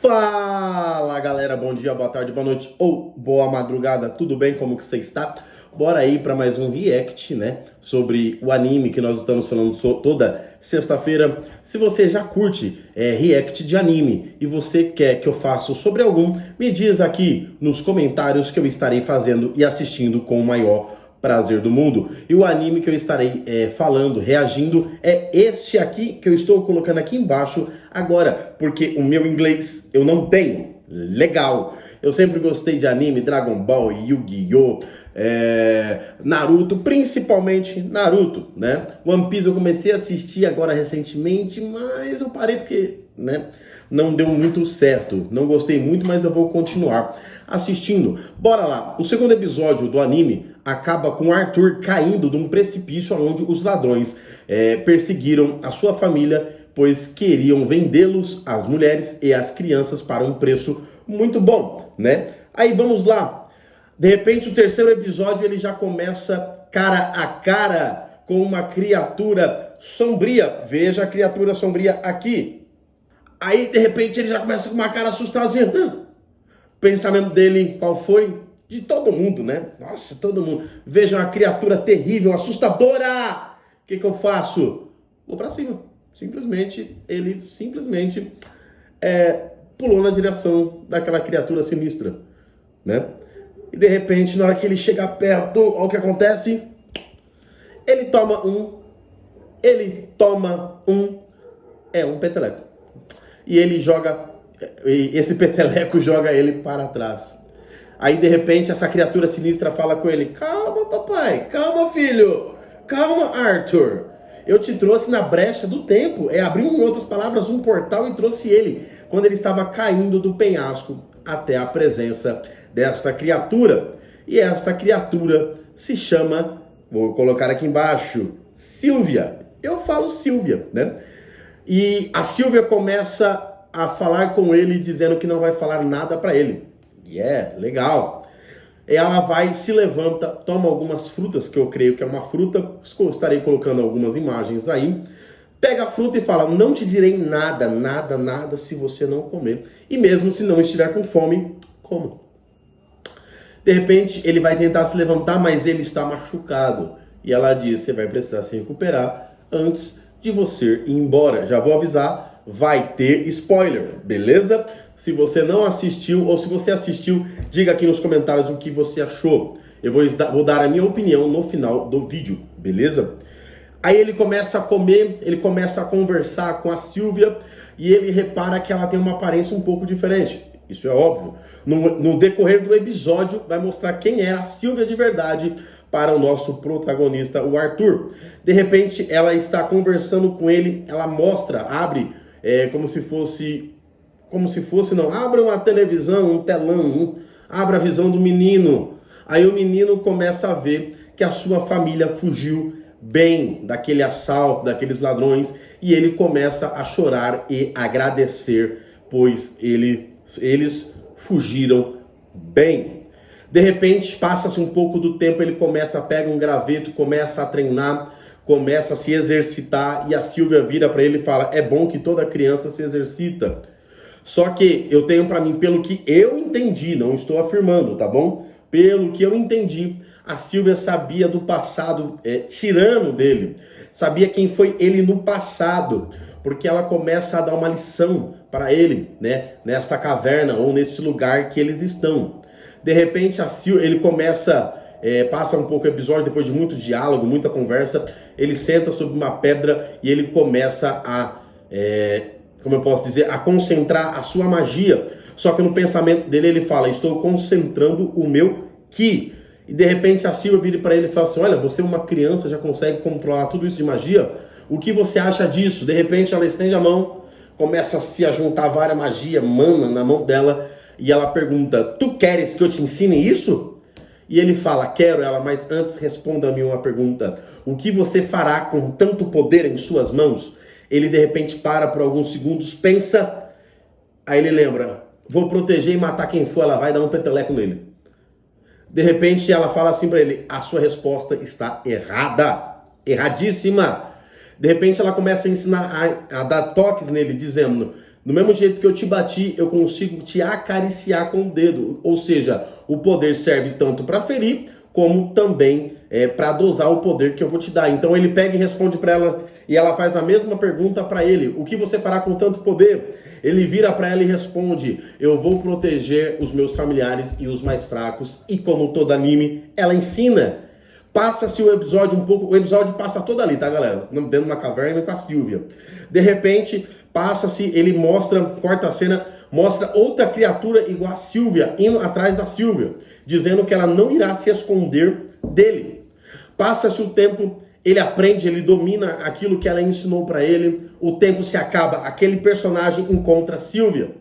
Fala galera, bom dia, boa tarde, boa noite ou boa madrugada, tudo bem? Como que você está? Bora aí para mais um react, né, sobre o anime que nós estamos falando toda sexta-feira. Se você já curte react de anime e você quer que eu faça sobre algum, me diz aqui nos comentários que eu estarei fazendo e assistindo com o maior prazer do mundo. E o anime que eu estarei falando, reagindo, é este aqui que eu estou colocando aqui embaixo agora, porque o meu inglês eu não tenho legal. Eu sempre gostei de anime, Dragon Ball, Yu-Gi-Oh!, Naruto, principalmente Naruto, né? One Piece eu comecei a assistir agora recentemente, mas eu parei porque, né, não deu muito certo. Não gostei muito, mas eu vou continuar assistindo. Bora lá. O segundo episódio do anime acaba com Arthur caindo de um precipício onde os ladrões perseguiram a sua família, pois queriam vendê-los, as mulheres e as crianças, para um preço muito bom, né? Aí vamos lá. De repente, o terceiro episódio ele já começa cara a cara com uma criatura sombria. Veja a criatura sombria aqui. Aí, de repente, ele já começa com uma cara assustadinha. O pensamento dele, qual foi? De todo mundo, né? Nossa, todo mundo. Veja uma criatura terrível, assustadora. O que eu faço? Vou pra cima. Ele simplesmente pulou na direção daquela criatura sinistra, né? E de repente, na hora que ele chega perto, olha o que acontece. Ele toma um peteleco. E ele joga, esse peteleco joga ele para trás. Aí de repente essa criatura sinistra fala com ele: calma papai, calma filho, calma Arthur. Eu te trouxe na brecha do tempo. Abriu, em outras palavras, um portal e trouxe ele quando ele estava caindo do penhasco até a presença desta criatura. E esta criatura se chama, vou colocar aqui embaixo, Sylvia. Eu falo Sylvia, né? E a Sylvia começa a falar com ele, dizendo que não vai falar nada para ele. E legal. Ela vai, se levanta, toma algumas frutas, que eu creio que é uma fruta, estarei colocando algumas imagens aí, pega a fruta e fala: não te direi nada, nada, nada se você não comer. E mesmo se não estiver com fome, coma. De repente, ele vai tentar se levantar, mas ele está machucado. E ela diz: você vai precisar se recuperar antes de você ir embora. Já vou avisar, vai ter spoiler, beleza? Se você não assistiu, ou se você assistiu, diga aqui nos comentários o que você achou. Eu vou dar a minha opinião no final do vídeo, beleza? Aí ele começa a comer, ele começa a conversar com a Sylvia, e ele repara que ela tem uma aparência um pouco diferente. Isso é óbvio. No decorrer do episódio, vai mostrar quem é a Sylvia de verdade para o nosso protagonista, o Arthur. De repente, ela está conversando com ele, ela mostra, abre, abre uma televisão, um telão, abre a visão do menino. Aí o menino começa a ver que a sua família fugiu bem daquele assalto, daqueles ladrões, e ele começa a chorar e agradecer, pois eles fugiram bem. De repente, passa-se um pouco do tempo, ele pega um graveto, começa a treinar, começa a se exercitar, e a Sylvia vira para ele e fala: é bom que toda criança se exercita. Só que eu tenho para mim, pelo que eu entendi, não estou afirmando, tá bom? Pelo que eu entendi, a Sylvia sabia do passado tirano dele, sabia quem foi ele no passado, porque ela começa a dar uma lição para ele, né, nesta caverna ou neste lugar que eles estão. De repente, ele começa, passa um pouco o episódio, depois de muito diálogo, muita conversa, ele senta sobre uma pedra e ele começa a, a concentrar a sua magia. Só que no pensamento dele ele fala: estou concentrando o meu Ki. E de repente a Sylvia vira para ele e fala assim: olha, você é uma criança, já consegue controlar tudo isso de magia? O que você acha disso? De repente ela estende a mão, começa a se juntar várias magias, mana na mão dela, e ela pergunta: tu queres que eu te ensine isso? E ele fala: quero. Ela: mas antes responda-me uma pergunta. O que você fará com tanto poder em suas mãos? Ele de repente para por alguns segundos, pensa, aí ele lembra: vou proteger e matar quem for. Ela vai dar um peteleco nele. De repente ela fala assim para ele: a sua resposta está errada, erradíssima. De repente ela começa a ensinar, a dar toques nele, dizendo: Do mesmo jeito que eu te bati, eu consigo te acariciar com o dedo. Ou seja, o poder serve tanto para ferir, como também para dosar o poder que eu vou te dar. Então ele pega e responde para ela, e ela faz a mesma pergunta para ele: o que você fará com tanto poder? Ele vira para ela e responde: eu vou proteger os meus familiares e os mais fracos. E como todo anime, ela ensina. Passa-se o episódio um pouco, o episódio passa todo ali, tá, galera? Dentro de uma caverna com a Sylvia. De repente, passa-se, ele mostra, corta a cena, mostra outra criatura igual a Sylvia, indo atrás da Sylvia, dizendo que ela não irá se esconder dele. Passa-se o tempo, ele aprende, ele domina aquilo que ela ensinou para ele, o tempo se acaba, aquele personagem encontra a Sylvia.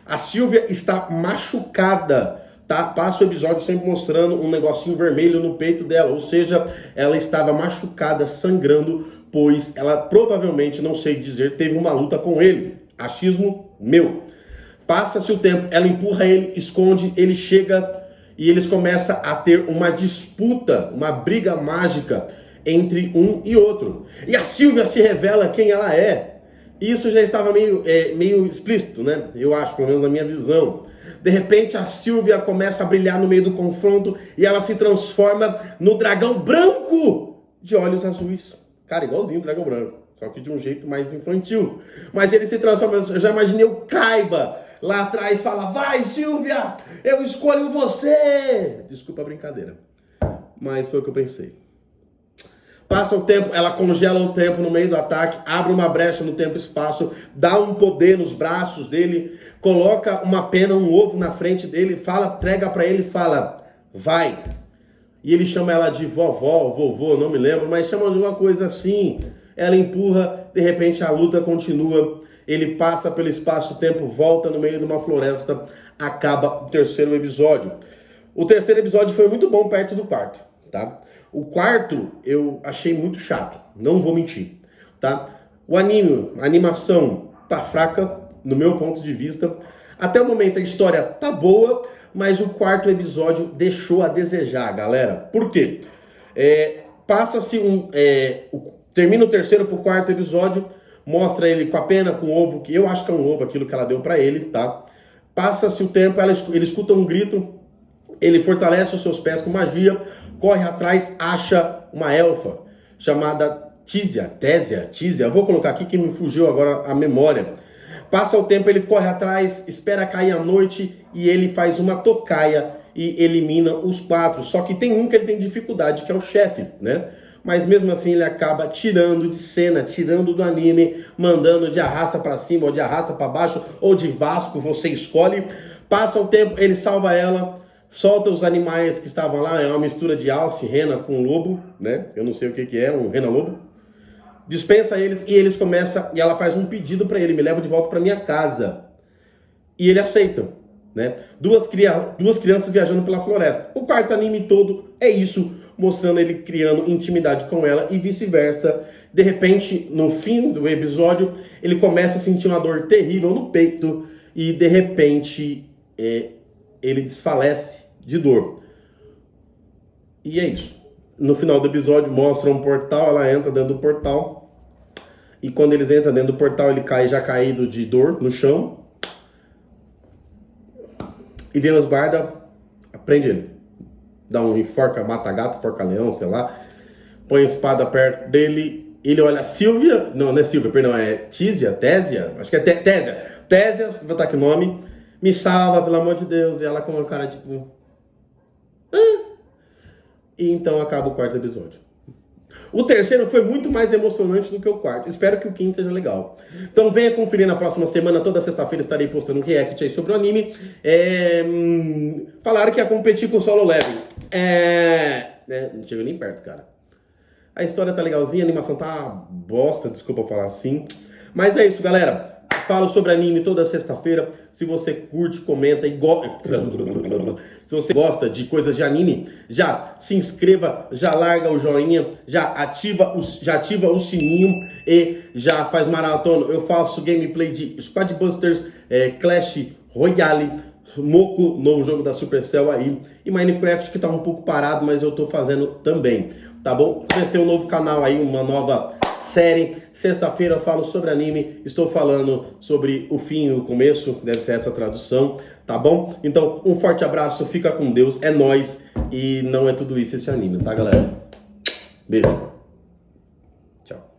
A Sylvia está machucada, tá? Passa o episódio sempre mostrando um negocinho vermelho no peito dela, ou seja, ela estava machucada, sangrando, pois ela provavelmente, não sei dizer, teve uma luta com ele. Achismo meu. Passa-se o tempo, ela empurra ele, esconde, ele chega e eles começam a ter uma disputa, uma briga mágica entre um e outro. E a Sylvia se revela quem ela é. Isso já estava meio explícito, né? Eu acho, pelo menos na minha visão. De repente a Sylvia começa a brilhar no meio do confronto e ela se transforma no dragão branco de olhos azuis. Cara, igualzinho o dragão branco, só que de um jeito mais infantil. Mas ele se transforma, eu já imaginei o Kaiba lá atrás fala: vai, Sylvia, eu escolho você. Desculpa a brincadeira, mas foi o que eu pensei. Passa o tempo, ela congela o tempo no meio do ataque, abre uma brecha no tempo e espaço, dá um poder nos braços dele, coloca uma pena, um ovo na frente dele, fala, entrega pra ele e fala: vai. E ele chama ela de vovó, vovô, não me lembro, mas chama de uma coisa assim. Ela empurra, de repente a luta continua, ele passa pelo espaço-tempo, volta no meio de uma floresta, acaba o terceiro episódio. O terceiro episódio foi muito bom perto do quarto, tá? O quarto eu achei muito chato, não vou mentir, tá? O anime, a animação tá fraca, no meu ponto de vista. Até o momento a história tá boa, mas o quarto episódio deixou a desejar, galera. Por quê? Passa-se termina o terceiro pro quarto episódio, mostra ele com a pena, com o ovo, que eu acho que é um ovo aquilo que ela deu pra ele, tá? Passa-se o tempo, ele escuta um grito, ele fortalece os seus pés com magia, corre atrás, acha uma elfa chamada Tésia, eu vou colocar aqui que me fugiu agora a memória. Passa o tempo, ele corre atrás, espera cair a noite e ele faz uma tocaia e elimina os 4. Só que tem um que ele tem dificuldade, que é o chefe, né? Mas mesmo assim ele acaba tirando de cena, tirando do anime, mandando de arrasta pra cima, ou de arrasta pra baixo, ou de Vasco, você escolhe. Passa o tempo, ele salva ela, solta os animais que estavam lá, é uma mistura de alce, rena com lobo, né? Eu não sei o que é, um rena-lobo. Dispensa eles e eles começam, e ela faz um pedido para ele: me leva de volta para minha casa. E ele aceita, né? Duas crianças viajando pela floresta. O quarto anime todo é isso, mostrando ele criando intimidade com ela e vice-versa. De repente, no fim do episódio, ele começa a sentir uma dor terrível no peito e de repente ele desfalece de dor. E é isso. No final do episódio mostra um portal, ela entra dentro do portal. E quando eles entram dentro do portal, ele cai já caído de dor no chão. E vem os guardas, prende ele. Dá um enforca, mata gato, enforca leão, sei lá. Põe a espada perto dele. Ele olha, Sylvia, não é Sylvia, perdão, é Tésia, acho que é Tésia, vou botar aqui o nome. Me salva, pelo amor de Deus. E ela com uma cara tipo... E então acaba o quarto episódio. O terceiro foi muito mais emocionante do que o quarto. Espero que o quinto seja legal. Então venha conferir na próxima semana. Toda sexta-feira estarei postando um react aí sobre o anime. Falaram que ia competir com o Solo Leveling. Não chega nem perto, cara. A história tá legalzinha, a animação tá bosta, desculpa eu falar assim. Mas é isso, galera. Falo sobre anime toda sexta-feira. Se você curte, comenta e se você gosta de coisas de anime, já se inscreva, já larga o joinha, já ativa o sininho e já faz maratona. Eu faço gameplay de Squad Busters, Clash Royale, Moco, novo jogo da Supercell aí, e Minecraft que tá um pouco parado, mas eu tô fazendo também, tá bom? Vai ser um novo canal aí, uma nova série. Sexta-feira eu falo sobre anime, estou falando sobre o fim e o começo, deve ser essa tradução, tá bom? Então, um forte abraço, fica com Deus, é nóis, e não é tudo isso esse anime, tá, galera? Beijo. Tchau.